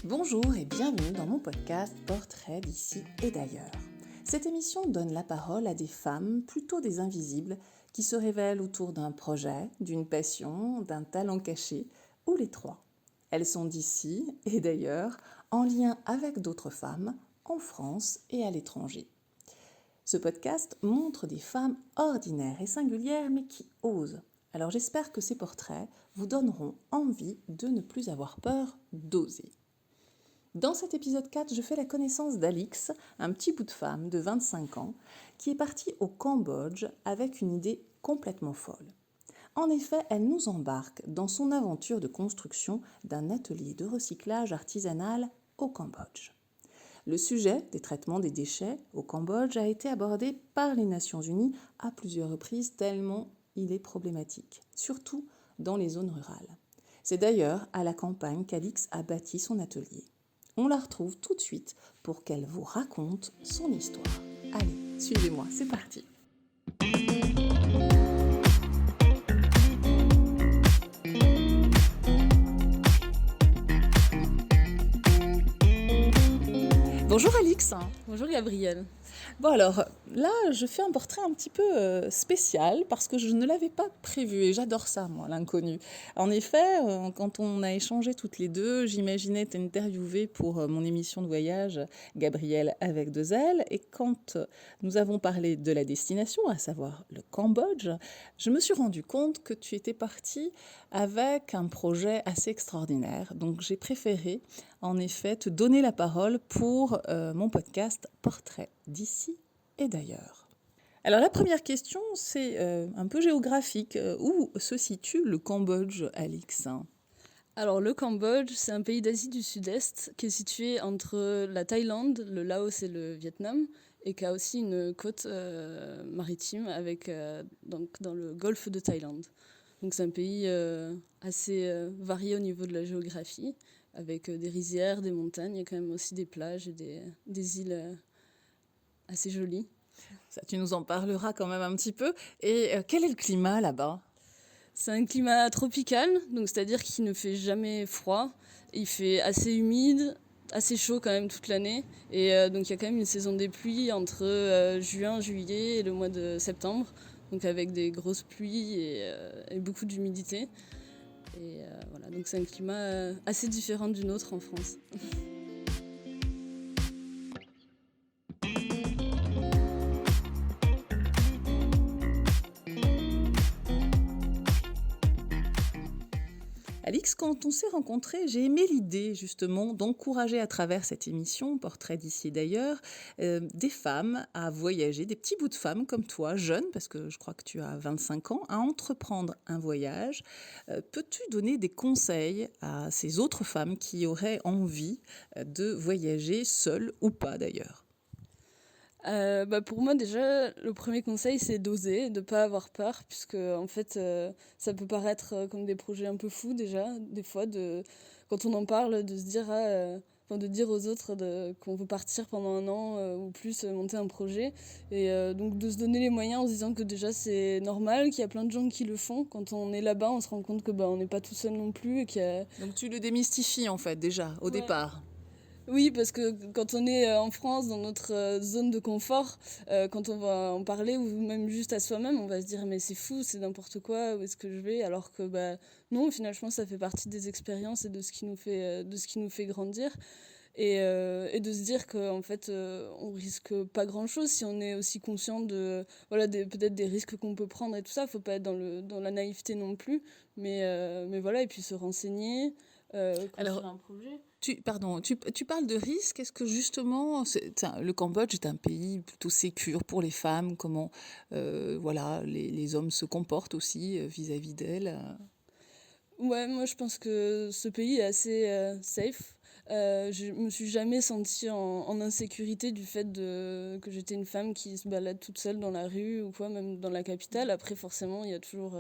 Bonjour et bienvenue dans mon podcast Portrait d'ici et d'ailleurs. Cette émission donne la parole à des femmes, plutôt des invisibles, qui se révèlent autour d'un projet, d'une passion, d'un talent caché, ou les trois. Elles sont d'ici et d'ailleurs, en lien avec d'autres femmes, en France et à l'étranger. Ce podcast montre des femmes ordinaires et singulières, mais qui osent. Alors j'espère que ces portraits vous donneront envie de ne plus avoir peur d'oser. Dans cet épisode 4, je fais la connaissance d'Alix, un petit bout de femme de 25 ans, qui est partie au Cambodge avec une idée complètement folle. En effet, elle nous embarque dans son aventure de construction d'un atelier de recyclage artisanal au Cambodge. Le sujet des traitements des déchets au Cambodge a été abordé par les Nations Unies à plusieurs reprises tellement il est problématique, surtout dans les zones rurales. C'est d'ailleurs à la campagne qu'Alix a bâti son atelier. On la retrouve tout de suite pour qu'elle vous raconte son histoire. Allez, suivez-moi, c'est parti. Bonjour Alix. Bonjour Gabrielle. Bon alors, là je fais un portrait un petit peu spécial parce que je ne l'avais pas prévu et j'adore ça moi, l'inconnu. En effet, quand on a échangé toutes les deux, j'imaginais t'interviewer pour mon émission de voyage Gabrielle avec 2L et quand nous avons parlé de la destination, à savoir le Cambodge, je me suis rendu compte que tu étais partie avec un projet assez extraordinaire. Donc j'ai préféré en effet te donner la parole pour mon podcast Portrait d'ici et d'ailleurs. Alors la première question, c'est un peu géographique. Où se situe le Cambodge, Alix ? Alors le Cambodge, c'est un pays d'Asie du Sud-Est qui est situé entre la Thaïlande, le Laos et le Vietnam et qui a aussi une côte maritime avec, donc, dans le golfe de Thaïlande. Donc c'est un pays assez varié au niveau de la géographie avec des rizières, des montagnes et quand même aussi des plages et des îles assez jolies. Ça, tu nous en parleras quand même un petit peu. Et quel est le climat là-bas ? C'est un climat tropical, donc c'est-à-dire qu'il ne fait jamais froid. Il fait assez humide, assez chaud quand même toute l'année. Et donc il y a quand même une saison des pluies entre juin, juillet et le mois de septembre. Donc avec des grosses pluies et beaucoup d'humidité. Et voilà, donc c'est un climat assez différent du nôtre en France. Alix, quand on s'est rencontrés, j'ai aimé l'idée justement d'encourager à travers cette émission, Portrait d'ici et d'ailleurs, des femmes à voyager, des petits bouts de femmes comme toi, jeunes, parce que je crois que tu as 25 ans, à entreprendre un voyage. Peux-tu donner des conseils à ces autres femmes qui auraient envie de voyager seules ou pas d'ailleurs ? Pour moi déjà, le premier conseil c'est d'oser, de ne pas avoir peur, puisque en fait ça peut paraître comme des projets un peu fous déjà, des fois, quand on en parle, de se dire, de dire aux autres qu'on veut partir pendant un an ou plus, monter un projet, et donc de se donner les moyens en se disant que déjà c'est normal, qu'il y a plein de gens qui le font. Quand on est là-bas, on se rend compte que on n'est pas tout seul non plus. Et qu'il y a... Donc tu le démystifies en fait déjà au départ. Oui, parce que quand on est en France, dans notre zone de confort, quand on va en parler, ou même juste à soi-même, on va se dire mais c'est fou, c'est n'importe quoi, où est-ce que je vais ? Alors que non, au final, je pense que ça fait partie des expériences et de ce qui nous fait grandir. Et de se dire qu'en fait, on risque pas grand-chose si on est aussi conscient de peut-être des risques qu'on peut prendre et tout ça. Faut pas être dans la naïveté non plus, mais voilà, et puis se renseigner, construire un projet. Tu parles de risque. Est-ce que justement, le Cambodge est un pays plutôt sécure pour les femmes ? Comment les hommes se comportent aussi vis-à-vis d'elles ? Ouais, moi je pense que ce pays est assez safe. Je me suis jamais sentie en insécurité du fait que j'étais une femme qui se balade toute seule dans la rue ou quoi, même dans la capitale. Après, forcément, il y a toujours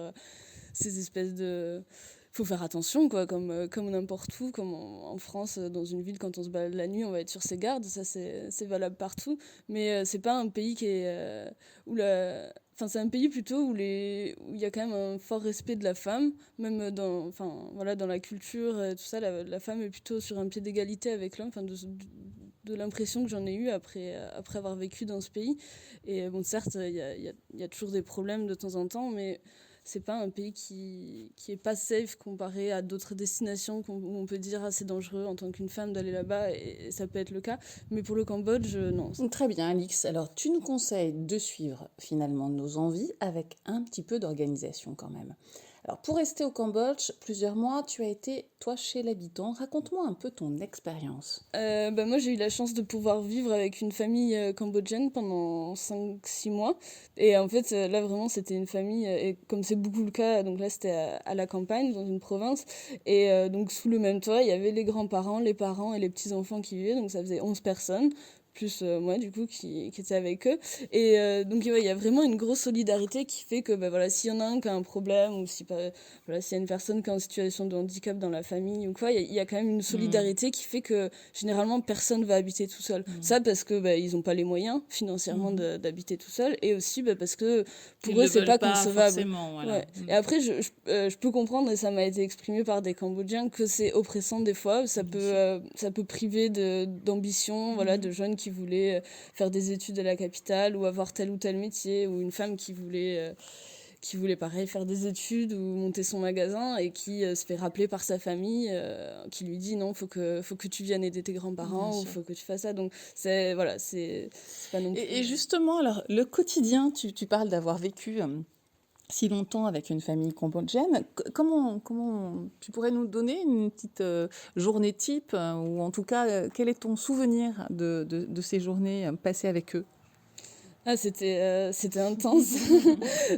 ces espèces de... Faut faire attention, quoi, comme n'importe où, comme en France, dans une ville, quand on se balade la nuit, on va être sur ses gardes, ça c'est valable partout. Mais c'est pas un pays qui est où c'est un pays plutôt où il y a quand même un fort respect de la femme, même dans la culture et tout ça, la femme est plutôt sur un pied d'égalité avec l'homme, de l'impression que j'en ai eue après avoir vécu dans ce pays. Et bon, certes, il y a toujours des problèmes de temps en temps, mais c'est pas un pays qui est pas safe comparé à d'autres destinations où on peut dire c'est dangereux en tant qu'une femme d'aller là-bas, et ça peut être le cas. Mais pour le Cambodge, non. Très bien, Alix. Alors, tu nous conseilles de suivre finalement nos envies avec un petit peu d'organisation quand même. Alors, pour rester au Cambodge, plusieurs mois, tu as été, toi, chez l'habitant. Raconte-moi un peu ton expérience. Moi, j'ai eu la chance de pouvoir vivre avec une famille cambodgienne pendant 5-6 mois. Et en fait, là, vraiment, c'était une famille, et comme c'est beaucoup le cas, donc là, c'était à la campagne, dans une province. Et donc, sous le même toit, il y avait les grands-parents, les parents et les petits-enfants qui vivaient. Donc, ça faisait 11 personnes, plus moi, du coup, qui était avec eux. Et donc, ouais, il y a vraiment une grosse solidarité qui fait que, voilà, s'il y en a un qui a un problème, ou si, voilà, s'il y a une personne qui est en situation de handicap dans la famille ou quoi, il y a quand même une solidarité qui fait que généralement personne va habiter tout seul. Ça parce que ils ont pas les moyens financièrement d'habiter tout seul, et aussi parce que pour eux c'est pas concevable. Voilà. Ouais. Et après je peux comprendre, et ça m'a été exprimé par des Cambodgiens, que c'est oppressant des fois, ça peut priver d'ambition, voilà, de jeunes qui voulaient faire des études à la capitale ou avoir tel ou tel métier, ou une femme qui voulait pareil faire des études ou monter son magasin, et qui se fait rappeler par sa famille, qui lui dit non, faut que tu viennes aider tes grands-parents, ou faut que tu fasses ça. Donc c'est pas non plus... Et justement, alors, le quotidien, tu parles d'avoir vécu si longtemps avec une famille cambodgienne. Comment tu pourrais nous donner une petite journée type, ou en tout cas, quel est ton souvenir de ces journées passées avec eux? C'était intense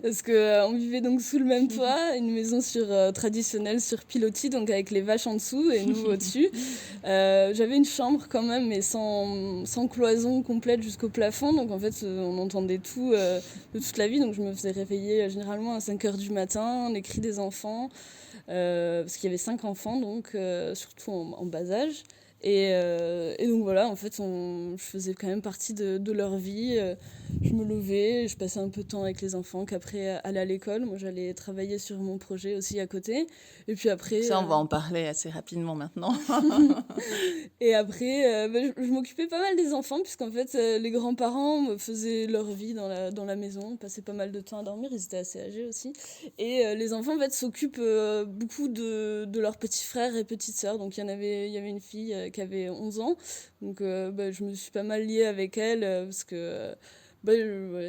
parce que on vivait donc sous le même toit, une maison traditionnelle sur pilotis, donc avec les vaches en dessous et nous au-dessus. J'avais une chambre quand même, mais sans cloison complète jusqu'au plafond, donc en fait on entendait tout de toute la vie. Donc je me faisais réveiller généralement à 5 heures du matin, les cris des enfants, parce qu'il y avait 5 enfants, donc surtout en bas âge. Et donc voilà, en fait, je faisais quand même partie de leur vie. Je me levais, je passais un peu de temps avec les enfants, qu'après aller à l'école. Moi, j'allais travailler sur mon projet aussi à côté. Et puis après... Ça, on va en parler assez rapidement maintenant. Et après, je m'occupais pas mal des enfants, puisqu'en fait, les grands-parents faisaient leur vie dans la maison, passaient pas mal de temps à dormir, ils étaient assez âgés aussi. Et les enfants, en fait, s'occupent beaucoup de leurs petits frères et petites sœurs. Donc, il y avait une fille qui avait 11 ans. Donc, je me suis pas mal liée avec elle, parce que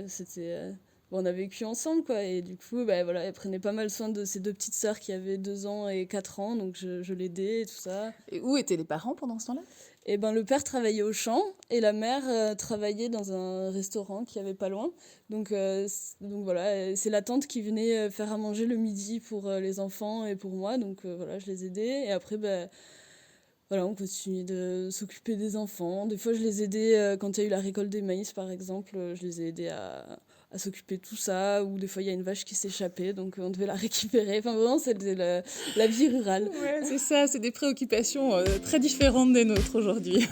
c'était... on a vécu ensemble, quoi. Et du coup, voilà, elle prenait pas mal soin de ses 2 petites sœurs qui avaient 2 ans et 4 ans. Donc, je l'aidais et tout ça. Et où étaient les parents pendant ce temps-là? Et le père travaillait au champ, et la mère travaillait dans un restaurant qui avait pas loin. Donc voilà, c'est la tante qui venait faire à manger le midi pour les enfants et pour moi. Donc voilà, je les aidais. Et après, voilà, on continuait de s'occuper des enfants. Des fois, je les aidais quand il y a eu la récolte des maïs, par exemple. Je les ai aidés à s'occuper de tout ça. Ou des fois, il y a une vache qui s'échappait, donc on devait la récupérer. Enfin, vraiment, c'était la vie rurale. Ouais, c'est ça, c'est des préoccupations très différentes des nôtres aujourd'hui.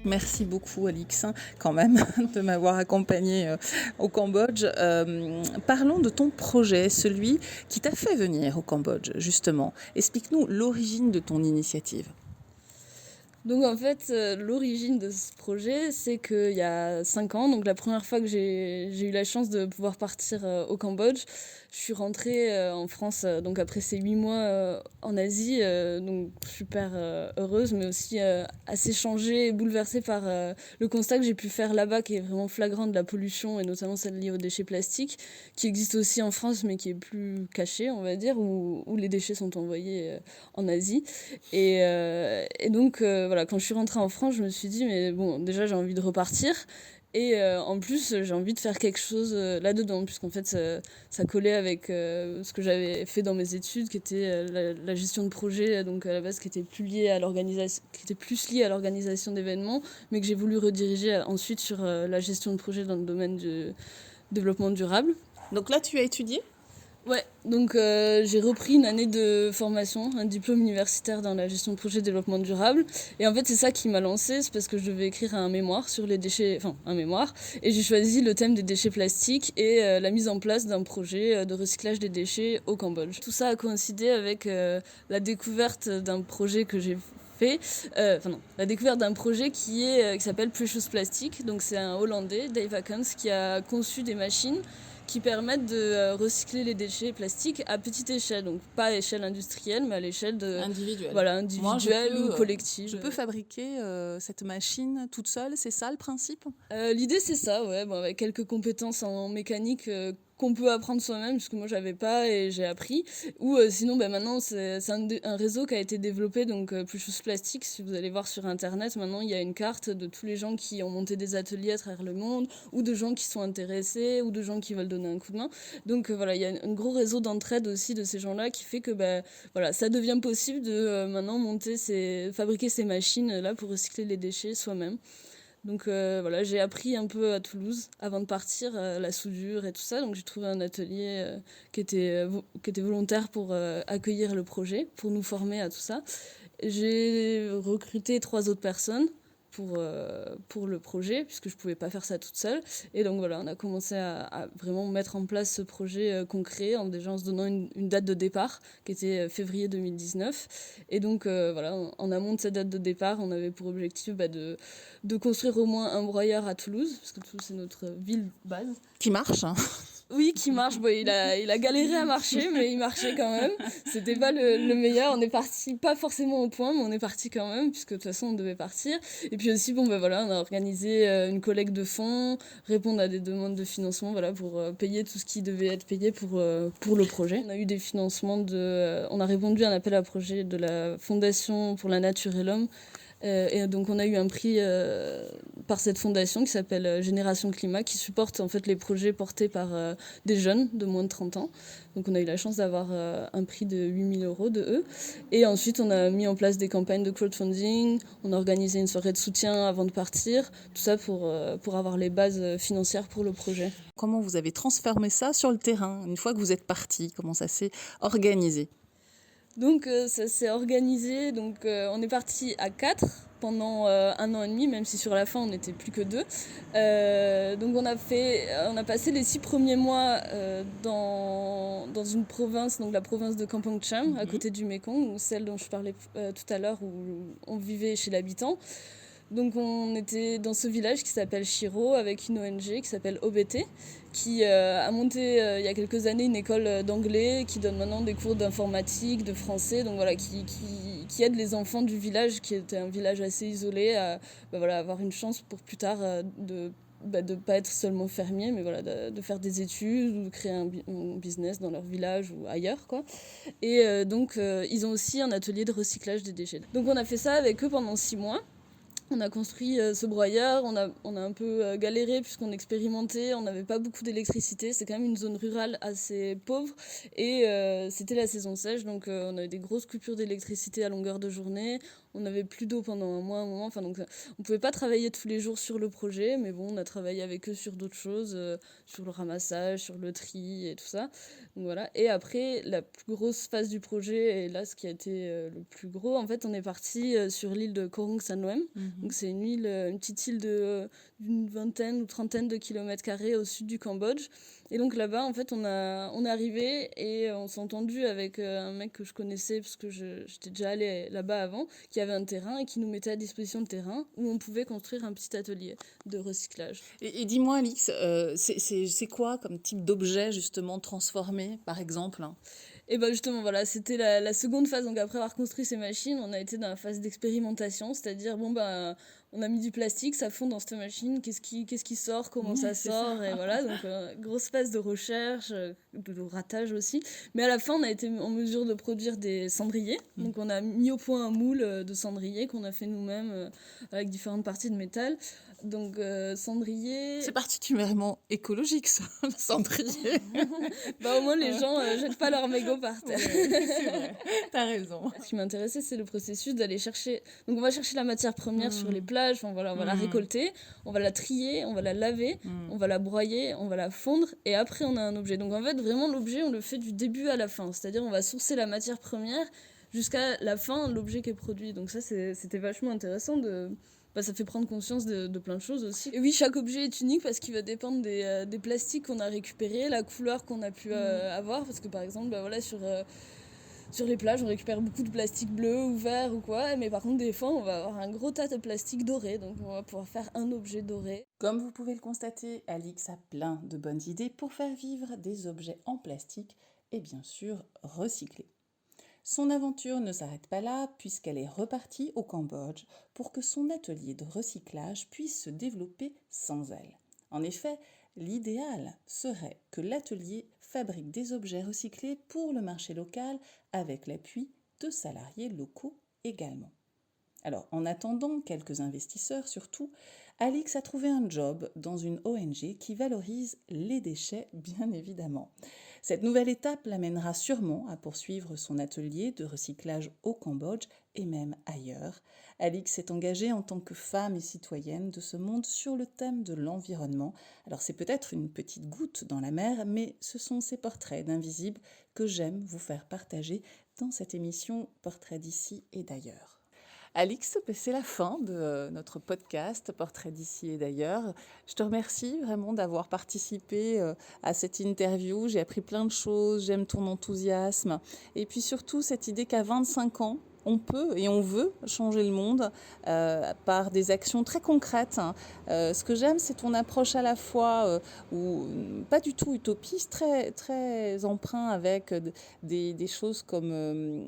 Merci beaucoup, Alix, quand même, de m'avoir accompagnée au Cambodge. Parlons de ton projet, celui qui t'a fait venir au Cambodge, justement. Explique-nous l'origine de ton initiative. Donc en fait, l'origine de ce projet, c'est qu'il y a 5 ans, donc la première fois que j'ai eu la chance de pouvoir partir au Cambodge, je suis rentrée en France, donc après ces 8 mois en Asie, donc super heureuse, mais aussi assez changée et bouleversée par le constat que j'ai pu faire là-bas, qui est vraiment flagrant, de la pollution, et notamment celle liée aux déchets plastiques, qui existe aussi en France, mais qui est plus cachée, on va dire, où les déchets sont envoyés en Asie. Et donc, voilà, quand je suis rentrée en France, je me suis dit, mais bon, déjà, j'ai envie de repartir. Et en plus, j'ai envie de faire quelque chose là-dedans, puisqu'en fait, ça collait avec ce que j'avais fait dans mes études, qui était la gestion de projet, donc à la base, qui était plus liée à l'organisation d'événements, mais que j'ai voulu rediriger ensuite sur la gestion de projet dans le domaine du développement durable. Donc là, tu as étudié ? Ouais, donc j'ai repris une année de formation, un diplôme universitaire dans la gestion de projet de développement durable. Et en fait, c'est ça qui m'a lancée, c'est parce que je devais écrire un mémoire sur les déchets, enfin un mémoire. Et j'ai choisi le thème des déchets plastiques et la mise en place d'un projet de recyclage des déchets au Cambodge. Tout ça a coïncidé avec la découverte d'un projet que j'ai fait, la découverte d'un projet qui s'appelle Precious Plastic. Donc c'est un Hollandais, Dave Akens, qui a conçu des machines qui permettent de recycler les déchets plastiques à petite échelle, donc pas à échelle industrielle, mais à l'échelle individuelle ou collective. Je peux fabriquer cette machine toute seule, c'est ça le principe ? L'idée c'est ça, ouais, bon, avec quelques compétences en mécanique qu'on peut apprendre soi-même, parce que moi j'avais pas et j'ai appris. Ou sinon maintenant c'est un réseau qui a été développé, donc Precious Plastic, si vous allez voir sur internet, maintenant il y a une carte de tous les gens qui ont monté des ateliers à travers le monde, ou de gens qui sont intéressés, ou de gens qui veulent donner un coup de main. Donc voilà, il y a un gros réseau d'entraide aussi de ces gens-là qui fait que ça devient possible de maintenant fabriquer ces machines là pour recycler les déchets soi-même. Donc j'ai appris un peu à Toulouse avant de partir, la soudure et tout ça. Donc j'ai trouvé un atelier qui était volontaire pour accueillir le projet, pour nous former à tout ça. J'ai recruté 3 autres personnes pour le projet, puisque je ne pouvais pas faire ça toute seule. Et donc voilà, on a commencé à vraiment mettre en place ce projet concret, déjà en se donnant une date de départ, qui était février 2019. Et donc en amont de cette date de départ, on avait pour objectif de construire au moins un broyeur à Toulouse, parce que Toulouse c'est notre ville base. Qui marche, hein. Oui, qui marche. Bon, il a galéré à marcher, mais il marchait quand même. C'était pas le meilleur. On est parti, pas forcément au point, mais on est parti quand même, puisque de toute façon, on devait partir. Et puis aussi, on a organisé une collecte de fonds, répondre à des demandes de financement, pour payer tout ce qui devait être payé pour le projet. On a eu des financements on a répondu à un appel à projet de la Fondation pour la Nature et l'Homme. Et donc on a eu un prix par cette fondation qui s'appelle Génération Climat, qui supporte en fait les projets portés par des jeunes de moins de 30 ans. Donc on a eu la chance d'avoir un prix de 8 000 € de eux. Et ensuite on a mis en place des campagnes de crowdfunding, on a organisé une soirée de soutien avant de partir, tout ça pour avoir les bases financières pour le projet. Comment vous avez transformé ça sur le terrain, une fois que vous êtes parti ? Comment ça s'est organisé ? Donc ça s'est organisé, on est parti à 4 pendant 1 an et demi, même si sur la fin on n'était plus que 2. Donc on a passé les 6 premiers mois dans une province, donc la province de Kampong Cham, à côté du Mékong, celle dont je parlais tout à l'heure, où on vivait chez l'habitant. Donc on était dans ce village qui s'appelle Shiro, avec une ONG qui s'appelle OBT, qui a monté il y a quelques années une école d'anglais, qui donne maintenant des cours d'informatique, de français, donc voilà, qui aide les enfants du village, qui était un village assez isolé, à avoir une chance pour plus tard de pas être seulement fermier, mais de faire des études ou de créer un business dans leur village ou ailleurs, quoi. Et ils ont aussi un atelier de recyclage des déchets. Donc on a fait ça avec eux pendant 6 mois. On a construit ce broyeur, on a un peu galéré puisqu'on expérimentait, on n'avait pas beaucoup d'électricité, c'est quand même une zone rurale assez pauvre et c'était la saison sèche, donc on avait des grosses coupures d'électricité à longueur de journée, on n'avait plus d'eau pendant un moment, on pouvait pas travailler tous les jours sur le projet, mais bon, on a travaillé avec eux sur d'autres choses, sur le ramassage, sur le tri et tout ça. Donc voilà. Et après, la plus grosse phase du projet, et là ce qui a été le plus gros, en fait, on est parti sur l'île de Korong Sanloem. Donc c'est une petite île d'une 20 ou 30 de kilomètres carrés au sud du Cambodge. Et donc là-bas, en fait, on est arrivé et on s'est entendu avec un mec que je connaissais, parce que j'étais déjà allée là-bas avant, qui avait un terrain et qui nous mettait à disposition le terrain où on pouvait construire un petit atelier de recyclage. Et dis-moi, Alix, c'est quoi comme type d'objet justement transformé, par exemple ? Et justement, voilà, c'était la seconde phase. Donc après avoir construit ces machines, on a été dans la phase d'expérimentation, c'est-à-dire on a mis du plastique, ça fond dans cette machine, qu'est-ce qui sort, comment ça sort, et voilà, donc grosse phase de recherche, de ratage aussi. Mais à la fin, on a été en mesure de produire des cendriers. Donc on a mis au point un moule de cendrier qu'on a fait nous-mêmes avec différentes parties de métal. Donc cendrier... C'est particulièrement écologique, ça, le cendrier. Au moins les gens jettent pas leurs mégots par terre. Ouais, c'est vrai, t'as raison. Ce qui m'intéressait, c'est le processus d'aller chercher... Donc on va chercher la matière première sur les plages plage, enfin, voilà, on va la récolter, on va la trier, on va la laver, on va la broyer, on va la fondre, et après on a un objet. Donc en fait, vraiment, l'objet, on le fait du début à la fin, c'est-à-dire on va sourcer la matière première jusqu'à la fin, l'objet qui est produit. Donc ça, c'était vachement intéressant ça fait prendre conscience de plein de choses aussi. Et oui, chaque objet est unique parce qu'il va dépendre des plastiques qu'on a récupérés, la couleur qu'on a pu avoir. Parce que par exemple, sur les plages, on récupère beaucoup de plastique bleu ou vert ou quoi. Mais par contre, des fois, on va avoir un gros tas de plastique doré. Donc on va pouvoir faire un objet doré. Comme vous pouvez le constater, Alix a plein de bonnes idées pour faire vivre des objets en plastique et bien sûr recyclés. Son aventure ne s'arrête pas là puisqu'elle est repartie au Cambodge pour que son atelier de recyclage puisse se développer sans elle. En effet, l'idéal serait que l'atelier fabrique des objets recyclés pour le marché local avec l'appui de salariés locaux également. Alors, en attendant quelques investisseurs surtout, Alix a trouvé un job dans une ONG qui valorise les déchets, bien évidemment. Cette nouvelle étape l'amènera sûrement à poursuivre son atelier de recyclage au Cambodge et même ailleurs. Alix s'est engagée en tant que femme et citoyenne de ce monde sur le thème de l'environnement. Alors c'est peut-être une petite goutte dans la mer, mais ce sont ces portraits d'invisibles que j'aime vous faire partager dans cette émission Portraits d'ici et d'ailleurs. Alix, c'est la fin de notre podcast Portrait d'ici et d'ailleurs. Je te remercie vraiment d'avoir participé à cette interview. J'ai appris plein de choses, j'aime ton enthousiasme. Et puis surtout cette idée qu'à 25 ans, on peut et on veut changer le monde par des actions très concrètes. Ce que j'aime, c'est ton approche à la fois, pas du tout utopiste, très, très emprunt avec des choses comme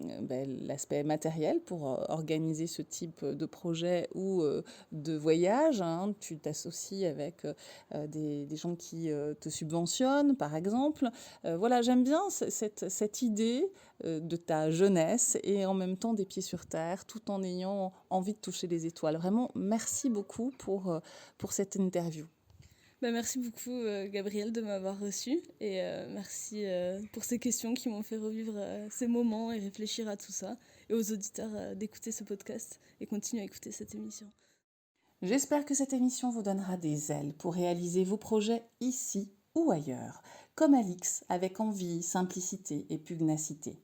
l'aspect matériel pour organiser ce type de projet ou de voyage. Tu t'associes avec des gens qui te subventionnent, par exemple. Voilà, j'aime bien cette idée de ta jeunesse et en même temps des pieds sur terre, tout en ayant envie de toucher les étoiles. Vraiment, merci beaucoup pour cette interview. Merci beaucoup, Gabrielle, de m'avoir reçue. Et merci pour ces questions qui m'ont fait revivre ces moments et réfléchir à tout ça. Et aux auditeurs d'écouter ce podcast et continuer à écouter cette émission. J'espère que cette émission vous donnera des ailes pour réaliser vos projets ici ou ailleurs, comme Alix, avec envie, simplicité et pugnacité.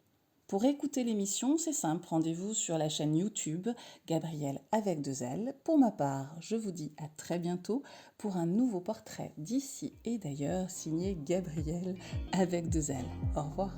Pour écouter l'émission, c'est simple, rendez-vous sur la chaîne YouTube Gabrielle avec 2 L. Pour ma part, je vous dis à très bientôt pour un nouveau portrait d'ici et d'ailleurs signé Gabrielle avec 2 L. Au revoir.